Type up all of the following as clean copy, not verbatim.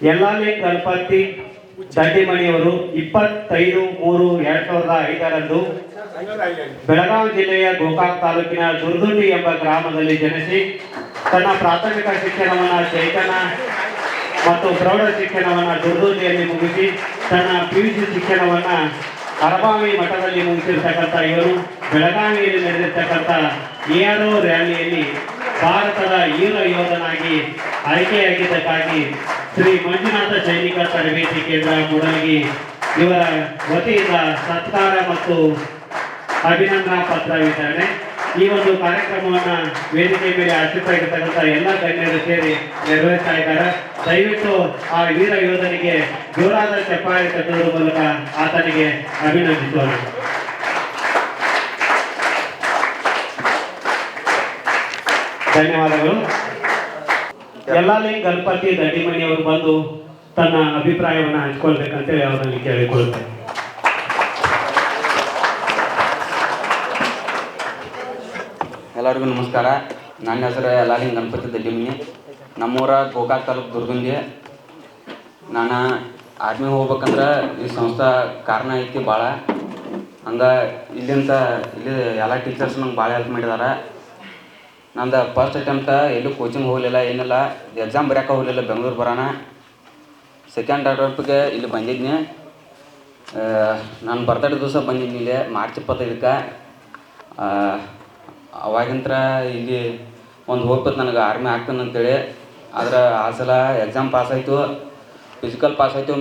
ಯಲ್ಲಾಲಿ ಗಣಪತಿ ದಂಡಿಮಣಿಯವರು 25/3/2005 ಬೆಳಗಾವಿ ಜಿಲ್ಲೆಯ ಗೋಕಾಕ್ ತಾಲೂಕಿನ ದುರ್ದುಂಡಿ ಎಂಬ ಗ್ರಾಮದಲ್ಲಿ ಜನಿಸಿ ತನ್ನ ಪ್ರಾಥಮಿಕ ಶಿಕ್ಷಣವನ್ನು ಚೈತನ್ಯ ಮತ್ತು ಪ್ರೌಢ ಶಿಕ್ಷಣವನ್ನು ದುರ್ದುಂಡಿಯಲ್ಲಿ ಮುಗಿಸಿ ತನ್ನ PUC ಶಿಕ್ಷಣವನ್ನು ಅರಬಾವಿ ಮಠದಲ್ಲಿ ಮುಗಿಸಿರ್ತಕ್ಕಂಥ ಇವರು ಬೆಳಗಾವಿಯಲ್ಲಿ ನಡೆದಿರ್ತಕ್ಕಂಥ ERO ರ್ಯಾಲಿಯಲ್ಲಿ ಭಾರತದ ವೀರ ಯೋಧನಾಗಿ ಆಯ್ಕೆಯಾಗಿದ್ದಕ್ಕಾಗಿ ಶ್ರೀ ಮಂಜುನಾಥ ಸೈನಿಕ ತರಬೇತಿ ಕೇಂದ್ರ ಮೂಡಲಗಿ ಇವರ ವತಿಯಿಂದ ಸತ್ಕಾರ ಮತ್ತು ಅಭಿನಂದನಾ ಪತ್ರ ವಿತರಣೆ. ಈ ಒಂದು ಕಾರ್ಯಕ್ರಮವನ್ನು ವೇದಿಕೆ ಮೇಲೆ ಆಸಕ್ತರಾಗಿರ್ತಕ್ಕಂಥ ಎಲ್ಲ ಗಣ್ಯರು ಸೇರಿ ನಿರ್ವಹಿಸ್ತಾ ಇದ್ದಾರೆ. ದಯವಿಟ್ಟು ಆ ವೀರ ಯೋಧನಿಗೆ ಜೋರಾದ ಚಪ್ಪಾಳೆ ತಟ್ಟುವುದರ ಮೂಲಕ ಆತನಿಗೆ ಅಭಿನಂದಿಸೋಣ. ಧನ್ಯವಾದಗಳು. ಯಲ್ಲಾಲಿ ಗಣಪತಿ ದಂಡಿಮಣಿ ಅವರು ಬಂದು ತನ್ನ ಅಭಿಪ್ರಾಯವನ್ನು ಹಂಚ್ಕೊಳ್ಬೇಕಂತೇಳಿ ಅವರಲ್ಲಿ ಕೇಳಿಕೊಳ್ಳುತ್ತೇನೆ. ಎಲ್ಲರಿಗೂ ನಮಸ್ಕಾರ. ನನ್ನ ಹೆಸರು ಯಲ್ಲಾಲಿ ಗಣಪತಿ ದಂಡಿಮಣಿ. ನಮ್ಮೂರ ಗೋಕಾಕ್ ತಾಲೂಕು ದುರ್ಗುಂದಿ. ನಾನು ಆರ್ಮಿ ಹೋಗ್ಬೇಕಂದ್ರೆ ಈ ಸಂಸ್ಥೆ ಕಾರಣ ಐತಿ ಭಾಳ. ಹಂಗೆ ಇಲ್ಲಿ ಎಲ್ಲ ಟೀಚರ್ಸ್ ನಂಗೆ ಭಾಳ ಹೆಲ್ಪ್ ಮಾಡಿದ್ದಾರೆ. ನಂದು ಫಸ್ಟ್ ಅಟೆಂಪ್ಟ ಎಲ್ಲೂ ಕೋಚಿಂಗ್ ಹೋಗಲಿಲ್ಲ, ಏನಿಲ್ಲ. ಎಕ್ಸಾಮ್ ಬರೆಯೋಕೆ ಹೋಗಲಿಲ್ಲ, ಬೆಂಗಳೂರು ಬರೋಣ. ಸೆಕೆಂಡ್ ಅಟೆಂಪ್ಟ್ಗೆ ಇಲ್ಲಿ ಬಂದಿದ್ನಿ. ನಾನು ಬರ್ತಡೇ ದಿವಸ ಬಂದಿದ್ನಿ ಇಲ್ಲಿ ಮಾರ್ಚ್ 25ಕ್ಕೆ. ಅವಾಗಿಂತ್ರ ಇಲ್ಲಿ ಒಂದು ಹೋಗ್ಬೇಕು ನನಗೆ ಆರ್ಮಿ ಆಗ್ತಾನೆ ಅಂತೇಳಿ. ಆದ್ರೆ ಆ ಸಲ ಎಕ್ಸಾಮ್ ಪಾಸ್ ಆಯಿತು, ಫಿಸಿಕಲ್ ಪಾಸ್ ಆಯಿತು,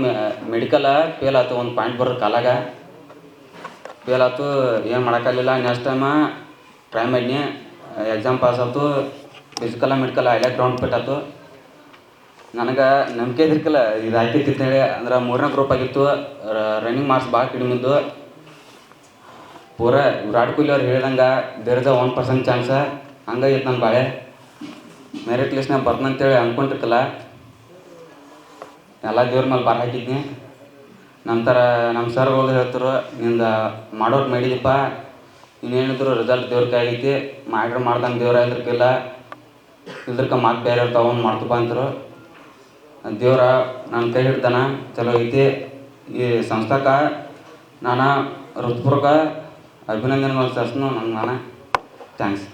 ಮೆಡಿಕಲ್ ಫೇಲ್ ಆಯ್ತು. ಒಂದು ಪಾಯಿಂಟ್ ಬರೋದು ಕಾಲಾಗ ಫೇಲ್ ಆಯ್ತು, ಏನು ಮಾಡೋಕ್ಕಾಗಲಿಲ್ಲ. ನೆಕ್ಸ್ಟ್ ಟೈಮ ಟ್ರೈ ಮಾಡಿನಿ, ಎಕ್ಸಾಮ್ ಪಾಸ್ ಆಯ್ತು. ಫಿಸಿಕಲ್ಲ ಮೆಡಿಕಲ್ ಅಲ್ಲೇ ಗ್ರೌಂಡ್ ಫಿಟ್ ಆಯ್ತು. ನನಗೆ ನಂಬಿಕೆ ಇದ್ರಿಕಲ್ಲ ಇದು ಆಗ್ತೈತಿ ಅಂತೇಳಿ. ಅಂದ್ರೆ 3ನೇ ಗ್ರೂಪ್ ಆಗಿತ್ತು. ರನ್ನಿಂಗ್ ಮಾರ್ಕ್ಸ್ ಭಾಳ ಕಡಿಮೆ ಇದ್ದು. ಪೂರಾ ವಿರಾಟ್ ಕೊಹ್ಲಿ ಅವ್ರು ಹೇಳ್ದಂಗೆ ದೇರ್ ಇಸ್ ಅ 1% ಚಾನ್ಸ. ಹಂಗಾಗಿತ್ತು ನನ್ನ ಬಾಳೆ. ಮೆರಿಟ್ ಲಿಸ್ಟ್ನಾಗ ಬರ್ತಂತೇಳಿ ಅಂದ್ಕೊಂಡಿರ್ಕಲ್ಲ, ಎಲ್ಲ ದೇವ್ರ ಮೇಲೆ ಬಾರ ಹಾಕಿದ್ನಿ. ನಂತರ ನಮ್ಮ ಸರ್ ಹೋಗಿ ಹೇಳ್ತಾರೆ, ನಿಂದ ಮಾಡೋರು ಮಾಡಿದಪ್ಪ, ಇನ್ನೇನಿದ್ರು ರಿಸಲ್ಟ್ ದೇವ್ರ ಕೈ ಆಗೈತಿ, ಮಾಡ್ದಂಗೆ ದೇವ್ರ ಇದ್ರಕ್ಕಿಲ್ಲ, ಇದ್ರಕ್ಕೆ ಮಾತು ಬೇರೆ ತಗೊಂಡು ಮಾಡ್ತಪ್ಪ ಅಂತರು. ದೇವ್ರ ನನ್ನ ಕೈ ಹಿಡ್ದಾನ, ಚಲೋ ಐತಿ. ಈ ಸಂಸ್ಥಾಕ್ಕೆ ನಾನು ಹೃತ್ಪೂರ್ವಕ ಅಭಿನಂದನೆಗಳು ಸಲ್ಲಿಸ್ನು. ನಾನು ಥ್ಯಾಂಕ್ಸ್.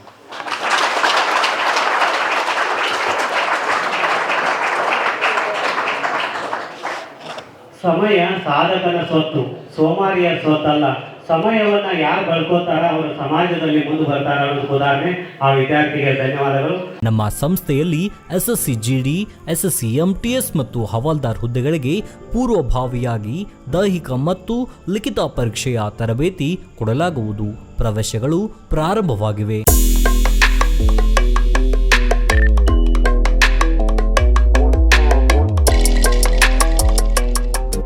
ಸಮಯ ಸಾಧಕನ ಸ್ವತ್ತು, ಸೋಮಾರಿಯ ಸ್ವತ್ತಲ್ಲ. ಸಮಯವನ್ನು ಯಾರು ಬಳಕೋತಾರ ಅವರು ಸಮಾಜದಲ್ಲಿ ಮುಂದೆ ಬರ್ತಾರ ಅನ್ನೋದು ಉದಾಹರಣೆ. ಆ ವಿದ್ಯಾರ್ಥಿಗೆ ಧನ್ಯವಾದಗಳು. ನಮ್ಮ ಸಂಸ್ಥೆಯಲ್ಲಿ SSC GD, SSC MTS ಮತ್ತು ಹವಾಲ್ದಾರ್ ಹುದ್ದೆಗಳಿಗೆ ಪೂರ್ವಭಾವಿಯಾಗಿ ದೈಹಿಕ ಮತ್ತು ಲಿಖಿತ ಪರೀಕ್ಷೆಯ ತರಬೇತಿ ಕೊಡಲಾಗುವುದು. ಪ್ರವೇಶಗಳು ಪ್ರಾರಂಭವಾಗಿವೆ.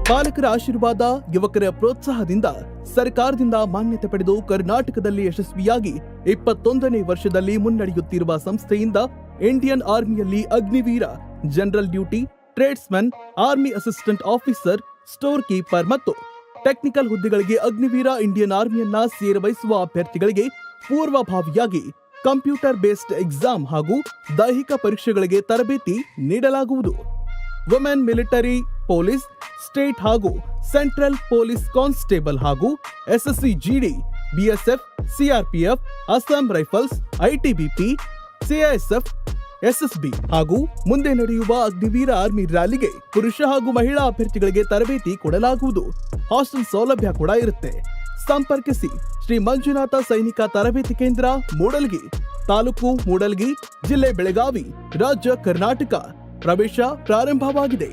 ಪಾಲಕರ ಆಶೀರ್ವಾದ, ಯುವಕರ ಪ್ರೋತ್ಸಾಹದಿಂದ ಸರ್ಕಾರದಿಂದ ಮಾನ್ಯತೆ ಪಡೆದು ಕರ್ನಾಟಕದಲ್ಲಿ ಯಶಸ್ವಿಯಾಗಿ 21ನೇ ವರ್ಷದಲ್ಲಿ ಮುನ್ನಡೆಯುತ್ತಿರುವ ಸಂಸ್ಥೆಯಿಂದ ಇಂಡಿಯನ್ ಆರ್ಮಿಯಲ್ಲಿ Agniveer, general duty, tradesman, army assistant officer, store keeper ಮತ್ತು ಟೆಕ್ನಿಕಲ್ ಹುದ್ದೆಗಳಿಗೆ ಅಗ್ನಿವೀರ ಇಂಡಿಯನ್ ಆರ್ಮಿಯನ್ನ ಸೇರ್ವಹಿಸುವ ಅಭ್ಯರ್ಥಿಗಳಿಗೆ ಪೂರ್ವಭಾವಿಯಾಗಿ ಕಂಪ್ಯೂಟರ್ ಬೇಸ್ಡ್ ಎಕ್ಸಾಮ್ ಹಾಗೂ ದೈಹಿಕ ಪರೀಕ್ಷೆಗಳಿಗೆ ತರಬೇತಿ ನೀಡಲಾಗುವುದು. ವುಮೆನ್ ಮಿಲಿಟರಿ, ಪೊಲೀಸ್, ಸ್ಟೇಟ್ ಹಾಗೂ ಸೆಂಟ್ರಲ್ ಪೊಲೀಸ್ ಕಾನ್ಸ್ಟೇಬಲ್ ಹಾಗೂ SSC GD, BSF, CRPF, Assam rifles, ITBP, CISF, SSB ಹಾಗೂ ಮುಂದೆ ನಡೆಯುವ ಅಗ್ನಿವೀರ ಆರ್ಮಿ ರ್ಯಾಲಿಗೆ ಪುರುಷ ಹಾಗೂ ಮಹಿಳಾ ಅಭ್ಯರ್ಥಿಗಳಿಗೆ ತರಬೇತಿ ಕೊಡಲಾಗುವುದು. ಹಾಸ್ಟೆಲ್ ಸೌಲಭ್ಯ ಕೂಡ ಇರುತ್ತೆ. ಸಂಪರ್ಕಿಸಿ ಶ್ರೀ ಮಂಜುನಾಥ ಸೈನಿಕ ತರಬೇತಿ ಕೇಂದ್ರ, ಮೂಡಲಗಿ, ತಾಲೂಕು ಮೂಡಲಗಿ, ಜಿಲ್ಲೆ ಬೆಳಗಾವಿ, ರಾಜ್ಯ ಕರ್ನಾಟಕ. ಪ್ರವೇಶ ಪ್ರಾರಂಭವಾಗಿದೆ.